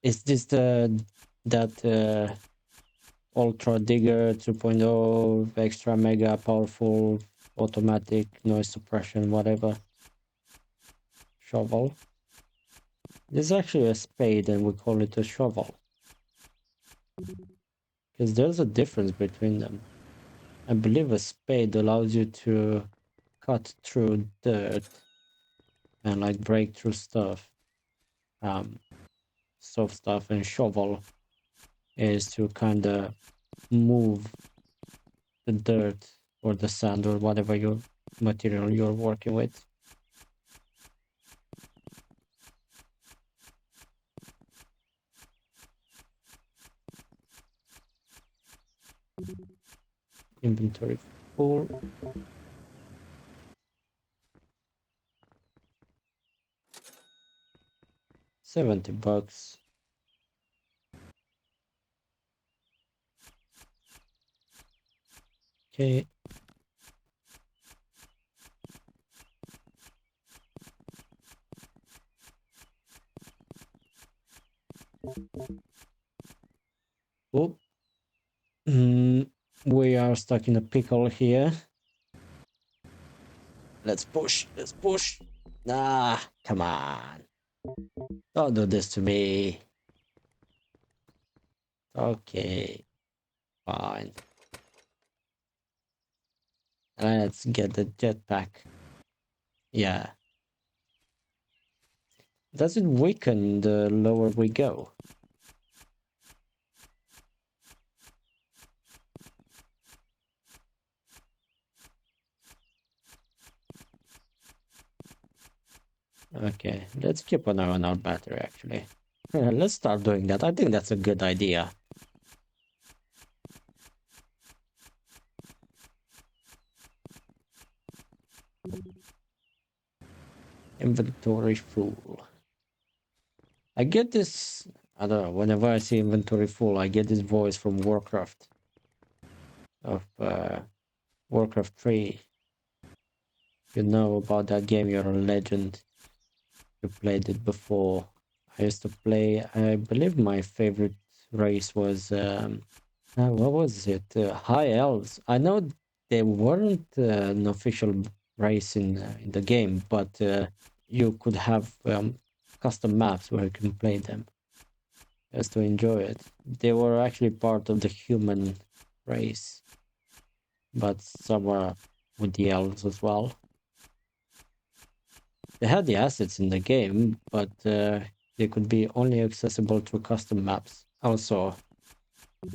Is this the that Ultra Digger 2.0 extra mega powerful automatic noise suppression whatever shovel? This is actually a spade and we call it a shovel. Because there's a difference between them. I believe a spade allows you to cut through dirt and like break through stuff. Soft stuff, and shovel is to kind of move the dirt or the sand or whatever your material you're working with. Inventory full. 70 bucks. Okay. Oh, we are stuck in a pickle here. Let's push. Let's push. Ah, come on. Don't do this to me. Okay, fine. Let's get the jetpack. Yeah. Does it weaken the lower we go? Okay, let's keep an eye on our battery actually. Let's start doing that. I think that's a good idea. Inventory full. I get this, I don't know, whenever I see inventory full, I get this voice from Warcraft. Of Warcraft 3. You know about that game, you're a legend. You played it before. I used to play, I believe my favorite race was, what was it? High Elves. I know they weren't an official race in the game, but you could have custom maps where you can play them just to enjoy it. They were actually part of the human race, but some were with the elves as well. They had the assets in the game, but they could be only accessible through custom maps. Also, I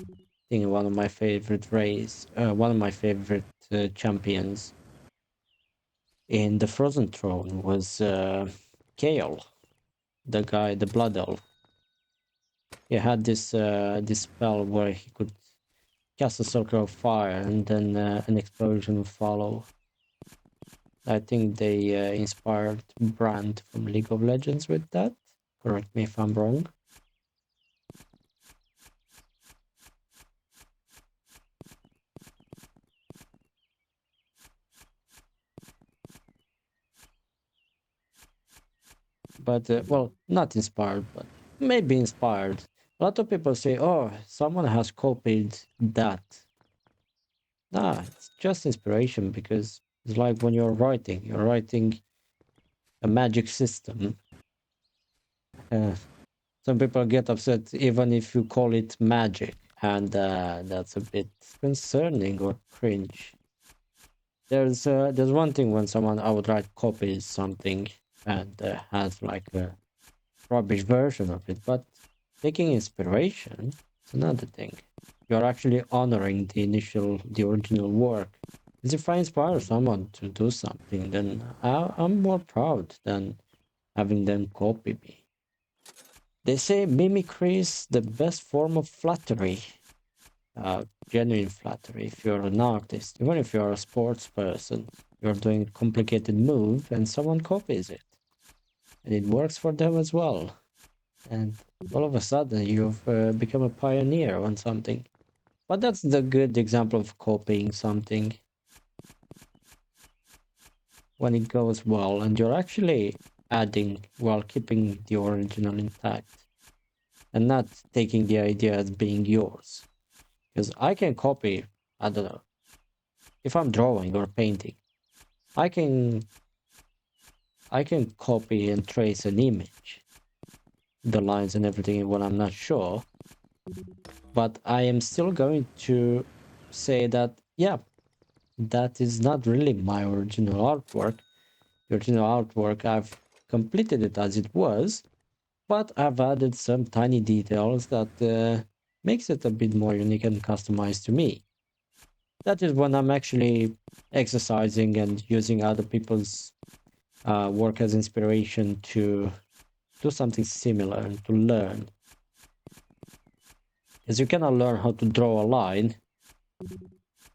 think one of my favorite one of my favorite champions in the Frozen Throne was Kale, the guy, the Blood Elf. He had this spell where he could cast a circle of fire and then an explosion would follow. I think they inspired Brand from League of Legends with that. Correct me if I'm wrong. But, well, not inspired, but maybe inspired. A lot of people say, oh, someone has copied that. Nah, it's just inspiration because it's like when you're writing a magic system. Some people get upset even if you call it magic, and that's a bit concerning or cringe. There's one thing when someone outright copies something and has like a rubbish version of it, but taking inspiration is another thing. You're actually honoring the original work. Because if I inspire someone to do something, then I'm more proud than having them copy me. They say mimicry is the best form of flattery. Genuine flattery. If you're an artist, even if you're a sports person, you're doing a complicated move and someone copies it. And it works for them as well. And all of a sudden you've become a pioneer on something. But that's the good example of copying something. When it goes well and you're actually adding while keeping the original intact. and not taking the idea as being yours. Because I can copy, I don't know, if I'm drawing or painting, I can I can copy and trace an image, the lines and everything when I'm not sure, but I am still going to say that, yeah, that is not really my original artwork. The original artwork, I've completed it as it was, but I've added some tiny details that makes it a bit more unique and customized to me. That is when I'm actually exercising and using other people's work as inspiration to do something similar and to learn. Because you cannot learn how to draw a line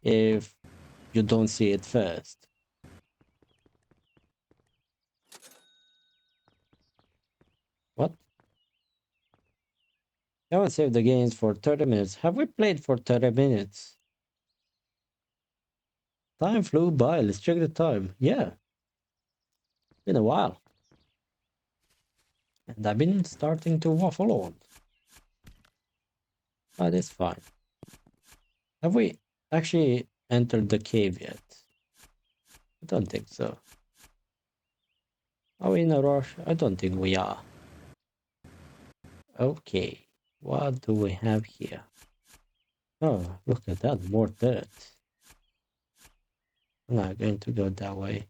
if you don't see it first. What? I haven't saved the games for 30 minutes. Have we played for 30 minutes? Time flew by. Let's check the time. Yeah, been a while. And I've been starting to waffle on. But it's fine. Have we actually entered the cave yet? I don't think so. Are we in a rush? I don't think we are. Okay, what do we have here? Oh, look at that, more dirt. I'm not going to go that way.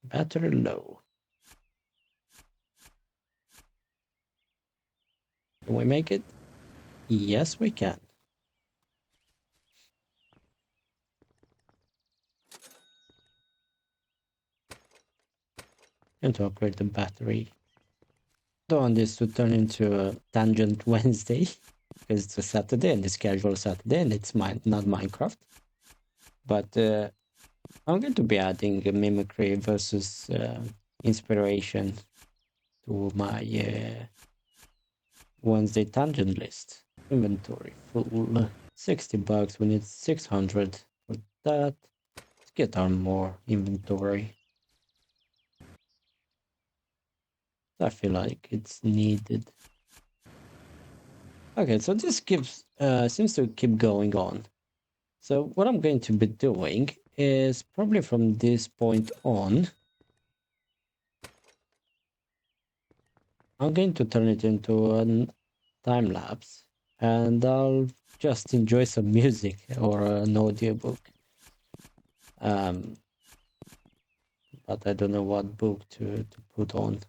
Battery low. Can we make it? Yes, we can. And to upgrade the battery. Don't want this to turn into a tangent Wednesday, because it's a Saturday and it's casual Saturday and it's not Minecraft. But I'm going to be adding a mimicry versus inspiration to my Wednesday tangent list. Inventory full. 60 bucks. We need 600 for that. Let's get our more inventory. I feel like it's needed. Okay, so this keeps seems to keep going on. So what I'm going to be doing is probably from this point on, I'm going to turn it into a time lapse, and I'll just enjoy some music or an audiobook. But I don't know what book to put on.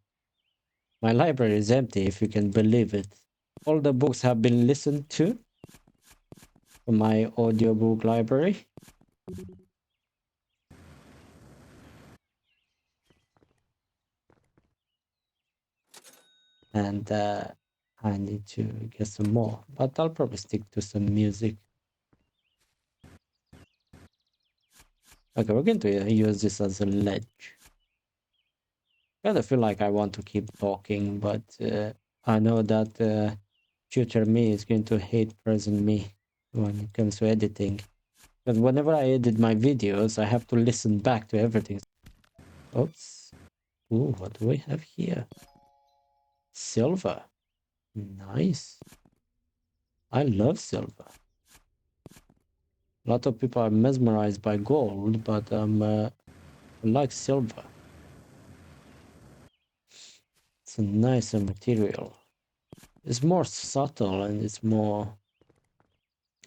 My library is empty, if you can believe it. All the books have been listened to from my audiobook library. And I need to get some more, but I'll probably stick to some music. Okay, we're going to use this as a ledge. I kind of feel like I want to keep talking, but I know that future me is going to hate present me when it comes to editing. Because whenever I edit my videos, I have to listen back to everything. Oops. Ooh, what do we have here? Silver. Nice. I love silver. A lot of people are mesmerized by gold, but I like silver. It's a nicer material. It's more subtle and it's more...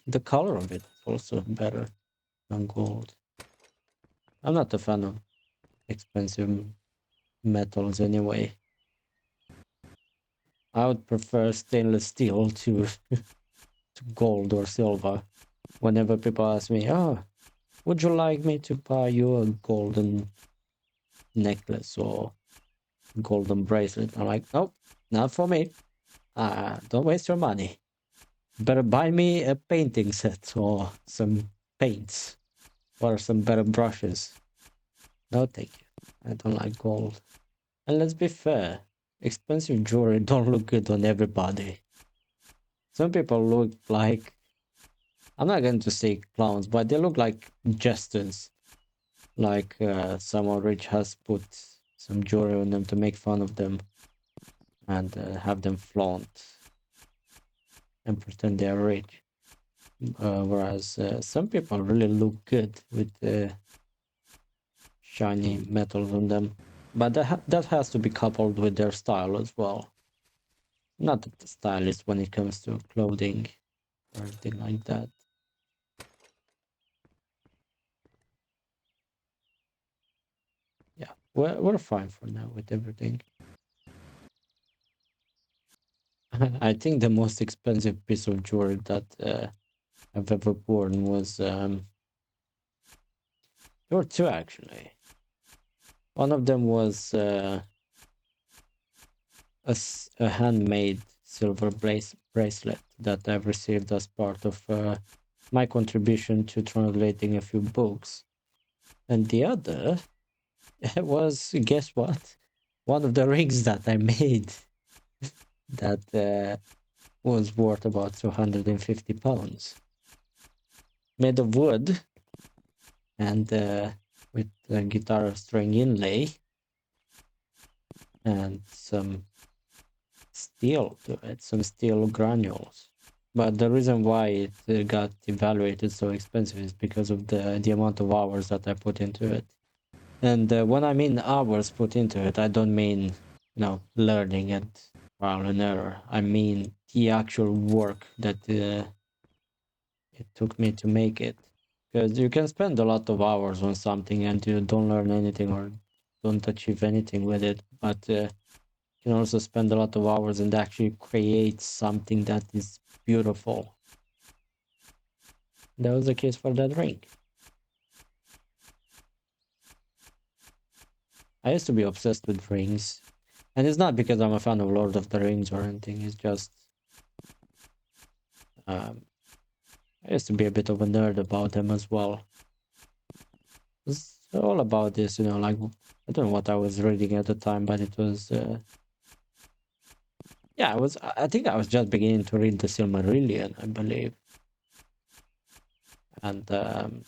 The color of it is also better than gold. I'm not a fan of expensive metals anyway. I would prefer stainless steel to gold or silver. Whenever people ask me, oh, would you like me to buy you a golden necklace or golden bracelet? I'm like, nope, not for me. Don't waste your money. Better buy me a painting set or some paints or some better brushes. No, thank you. I don't like gold. And let's be fair, expensive jewelry don't look good on everybody. Some people look like, I'm not going to say clowns, but they look like jesters. Like someone rich has put some jewelry on them to make fun of them and have them flaunt and pretend they are rich. Whereas some people really look good with shiny metals on them. But that has to be coupled with their style as well. Not that the stylist when it comes to clothing or anything like that. Yeah, we're fine for now with everything. I think the most expensive piece of jewelry that I've ever worn was there were two actually. One of them was a handmade silver bracelet that I've received as part of my contribution to translating a few books. And the other was, guess what? One of the rings that I made that was worth about 250 pounds. Made of wood and with a guitar string inlay and some steel to it, some steel granules. But the reason why it got evaluated so expensive is because of the amount of hours that I put into it. And when I mean hours put into it, I don't mean, learning and trial and error. I mean the actual work that it took me to make it. Because you can spend a lot of hours on something and you don't learn anything or don't achieve anything with it. But you can also spend a lot of hours and actually create something that is beautiful. That was the case for that ring. I used to be obsessed with rings. And it's not because I'm a fan of Lord of the Rings or anything. It's just um, I used to be a bit of a nerd about them as well. It's all about this, like I don't know what I was reading at the time, but it was yeah, I think I was just beginning to read the Silmarillion, I believe. And it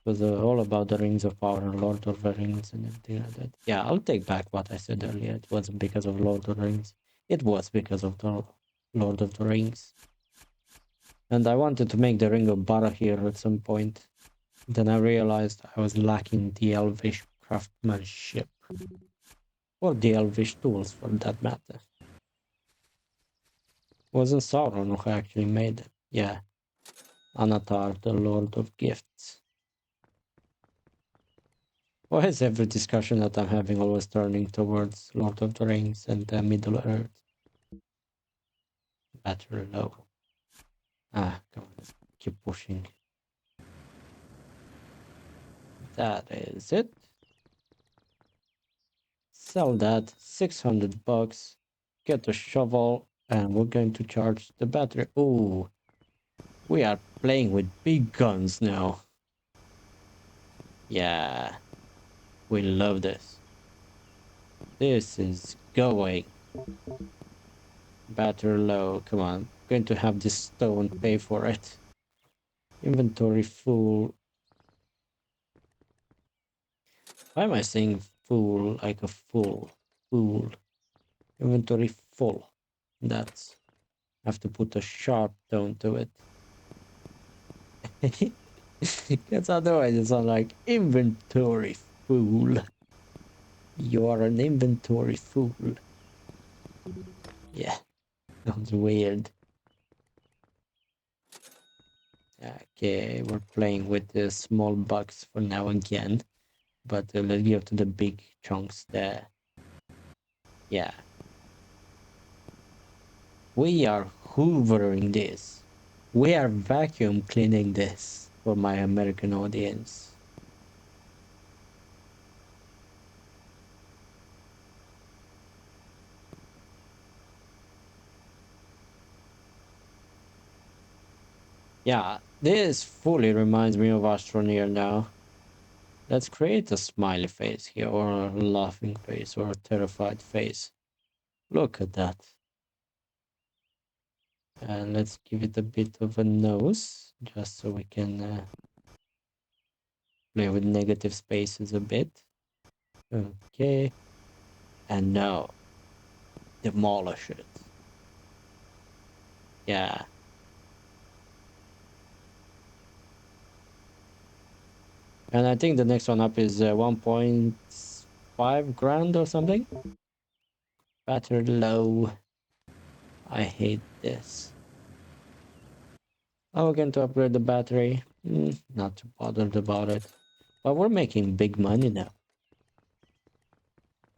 was all about the Rings of Power and Lord of the Rings and everything like that. Yeah, I'll take back what I said earlier. It wasn't because of Lord of the Rings. It was because of the Lord of the Rings. And I wanted to make the Ring of Barahir at some point. Then I realized I was lacking the elvish craftsmanship. Or the elvish tools for that matter. Wasn't Sauron who actually made it. Yeah. Anatar, the Lord of Gifts. Why is every discussion that I'm having always turning towards Lord of the Rings and Middle Earth? Battery low. Come on, let's keep pushing. That is it. Sell that, 600 bucks. Get a shovel, and we're going to charge the battery. Ooh, we are playing with big guns now. Yeah, we love this. This is going. Battery low, come on. Going to have this stone pay for it. Inventory full. Why am I saying full like a fool? Fool. Inventory full. That's. I have to put a sharp tone to it. Because otherwise it sounds like inventory fool. You are an inventory fool. Yeah, sounds weird. Okay, we're playing with the small bucks for now again. But let's go to the big chunks there. Yeah. We are hoovering this. We are vacuum cleaning this for my American audience. Yeah, this fully reminds me of Astroneer now. Let's create a smiley face here, or a laughing face, or a terrified face. Look at that. And let's give it a bit of a nose, just so we can Play with negative spaces a bit. Okay. And now demolish it. Yeah. And I think the next one up is 1.5 grand or something. Battery low. I hate this. Oh, we're going to upgrade the battery. Not too bothered about it. But we're making big money now.